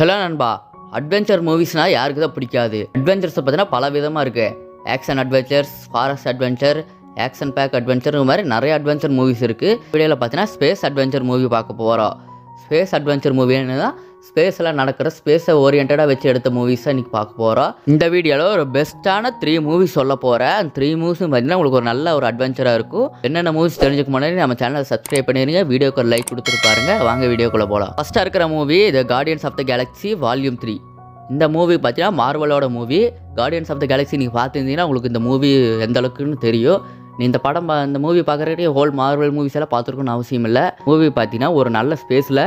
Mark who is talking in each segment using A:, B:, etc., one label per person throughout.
A: Hello நண்பா, adventure மூவிஸ்னால் யாருக்கு தான் பிடிக்காது? அட்வென்ச்சர்ஸை பார்த்தீங்கன்னா பல விதமாக இருக்குது. Action adventures, forest adventure, action pack adventure, இந்த மாதிரி நிறைய அட்வென்ச்சர் மூவிஸ் இருக்குது. வீடியோவில் பார்த்தீங்கன்னா ஸ்பேஸ் அட்வென்ச்சர் மூவி பார்க்க போகிறோம். ஸ்பேஸ் அட்வென்ச்சர் மூவின்னு தான் ஸ்பேஸில் நடக்கிற ஸ்பேஸை ஓரியன்டாக வச்சு எடுத்த மூவிஸை இன்றைக்கி பார்க்க போகிறோம். இந்த வீடியோவில் ஒரு பெஸ்ட்டான 3 மூவிஸ் சொல்ல போகிறேன். அந்த 3 மூவிஸும் பார்த்தீங்கன்னா உங்களுக்கு ஒரு நல்ல ஒரு அட்வென்ச்சராக இருக்கும். என்னென்ன மூவிஸ் தெரிஞ்சுக்க முன்னாடி நம்ம சேனலை சப்ஸ்கிரைப் பண்ணிடுங்க, வீடியோக்கு ஒரு லைக் கொடுத்துட்டு பாருங்க. வாங்க வீடியோக்குள்ளே போகலாம். ஃபஸ்ட்டாக இருக்கிற movie the guardians of the galaxy volume 3. இந்த மூவி பார்த்தீங்கன்னா மார்வலோட movie. Guardians of the galaxy நீங்கள் பார்த்துருந்தீங்கன்னா உங்களுக்கு இந்த மூவி எந்த அளவுக்குன்னு தெரியும். நீ இந்த மூவி பார்க்குறதுக்கு ஹோல் மார்வல் மூவிஸ் எல்லாம் பார்த்துருக்கணும்னு அவசியம் இல்லை. மூவி பார்த்தீங்கன்னா ஒரு நல்ல ஸ்பேஸில்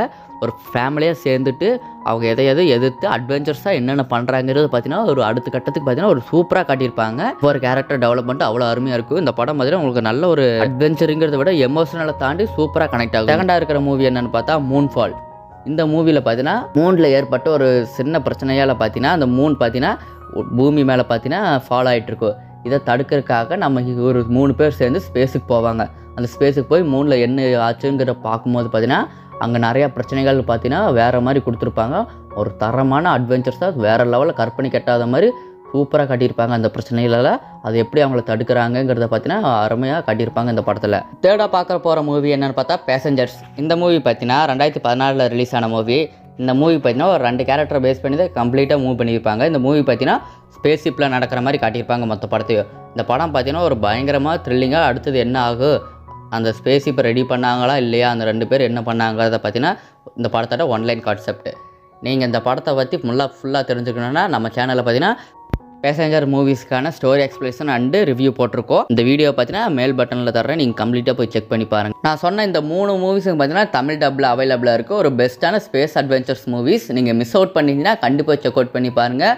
A: ஒரு ஃபேமிலியாக சேர்ந்துட்டு அவங்க எதையாவது எதிர்த்து அட்வென்ச்சர்ஸாக என்னென்ன பண்ணுறாங்கிறது பார்த்தீங்கன்னா ஒரு அடுத்த கட்டத்துக்கு பார்த்தீங்கன்னா ஒரு சூப்பராக காட்டியிருப்பாங்க. ஒரு கேரக்டர் டெவலப்மெண்ட் அவ்வளோ அருமையாக இருக்கும். இந்த படம் பார்த்தீங்கன்னா உங்களுக்கு நல்ல ஒரு அட்வென்ச்சருங்கிறத விட எமோஷனலை தாண்டி சூப்பராக கனெக்ட் ஆகும். செகண்டாக இருக்கிற மூவி என்னென்னு பார்த்தா மூன்ஃபால். இந்த மூவியில் பார்த்தீங்கன்னா மூணில் ஏற்பட்ட ஒரு சின்ன பிரச்சனையால் பார்த்தீங்கன்னா அந்த மூன் பார்த்தீங்கன்னா பூமி மேலே பார்த்தீங்கன்னா ஃபாலோ ஆகிட்டுருக்கும். இதை தடுக்கிறதுக்காக நம்ம ஒரு 3 பேர் சேர்ந்து ஸ்பேஸுக்கு போவாங்க. அந்த ஸ்பேஸுக்கு போய் மூணில் என்ன ஆச்சுங்கிற பார்க்கும்போது பார்த்தீங்கன்னா அங்கே நிறையா பிரச்சனைகள் பார்த்தீங்கன்னா வேறு மாதிரி கொடுத்துருப்பாங்க. ஒரு தரமான அட்வென்ச்சர்ஸாக வேறு லெவலில் கற்பனை கட்டாத மாதிரி சூப்பராக காட்டியிருப்பாங்க. அந்த பிரச்சனைகளெல்லாம் அது எப்படி அவங்கள தடுக்கிறாங்கங்கிறத பார்த்தீங்கன்னா அருமையாக காட்டியிருப்பாங்க இந்த படத்தில். தேர்டாக பார்க்க போகிற மூவி என்னென்னு பார்த்தா பேசஞ்சர்ஸ். இந்த மூவி பார்த்தீங்கன்னா 2014 ரிலீஸ் ஆன மூவி. இந்த மூவி பார்த்தீங்கன்னா ஒரு 2 கேரக்டரை பேஸ் பண்ணி தான் கம்ப்ளீட்டாக மூவ் பண்ணியிருப்பாங்க. இந்த மூவி பார்த்தீங்கன்னா ஸ்பேஸ் ஷிப்பில் நடக்கிற மாதிரி காட்டியிருப்பாங்க மொத்த படத்தையும். இந்த படம் பார்த்தீங்கன்னா ஒரு பயங்கரமாக த்ரில்லிங்காக அடுத்தது என்ன ஆகும், அந்த ஸ்பேஸ் ஷிப்பை ரெடி பண்ணாங்களா இல்லையா, அந்த 2 பேர் என்ன பண்ணாங்கிறத பார்த்தீங்கன்னா இந்த படத்தோட ஒன்லைன் கான்செப்ட். நீங்கள் இந்த படத்தை பற்றி ஃபுல்லாக தெரிஞ்சுக்கணுன்னா நம்ம சேனலில் பார்த்தீங்கன்னா பேசஞ்சர் மூவிஸ்க்கான ஸ்டோரி எக்ஸ்பிளேஷன் அண்டு ரிவ்யூ போட்டிருக்கோம். இந்த வீடியோ பார்த்தீங்கன்னா மேல் பட்டனில் தர்றேன், நீங்கள் கம்ப்ளீட்டாக போய் செக் பண்ணி பாருங்கள். நான் சொன்ன இந்த 3 மூவிஸும் பார்த்தீங்கன்னா தமிழ் டப்பில் அவைலபிளாக இருக்குது. ஒரு பெஸ்ட்டான ஸ்பேஸ் அட்வென்ச்சர்ஸ் மூவிஸ். நீங்கள் மிஸ் அவுட் பண்ணிங்கன்னா கண்டிப்பாக செக் அவுட் பண்ணி பாருங்கள்.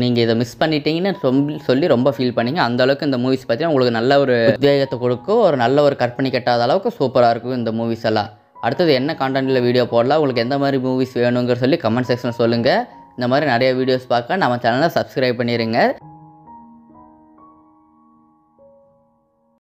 A: நீங்கள் இதை மிஸ் பண்ணிட்டீங்கன்னு சொல்லி ரொம்ப ஃபீல் பண்ணிங்க. அந்தளவுக்கு இந்த மூவிஸ் பார்த்தீங்கன்னா உங்களுக்கு நல்ல ஒரு உத்வேகத்தை கொடுக்கும். ஒரு நல்ல ஒரு கற்பனை கட்டாத அளவுக்கு சூப்பராக இருக்கும் இந்த மூவிஸ் எல்லாம். அடுத்தது என்ன கான்டென்ட்டில் வீடியோ போடலாம், உங்களுக்கு எந்த மாதிரி மூவிஸ் வேணுங்கிற சொல்லி கமெண்ட் செக்ஷனில் சொல்லுங்கள். இந்த மாதிரி நிறைய வீடியோஸ் பார்க்க நம்ம சேனலை சப்ஸ்கிரைப் பண்ணிடுங்க.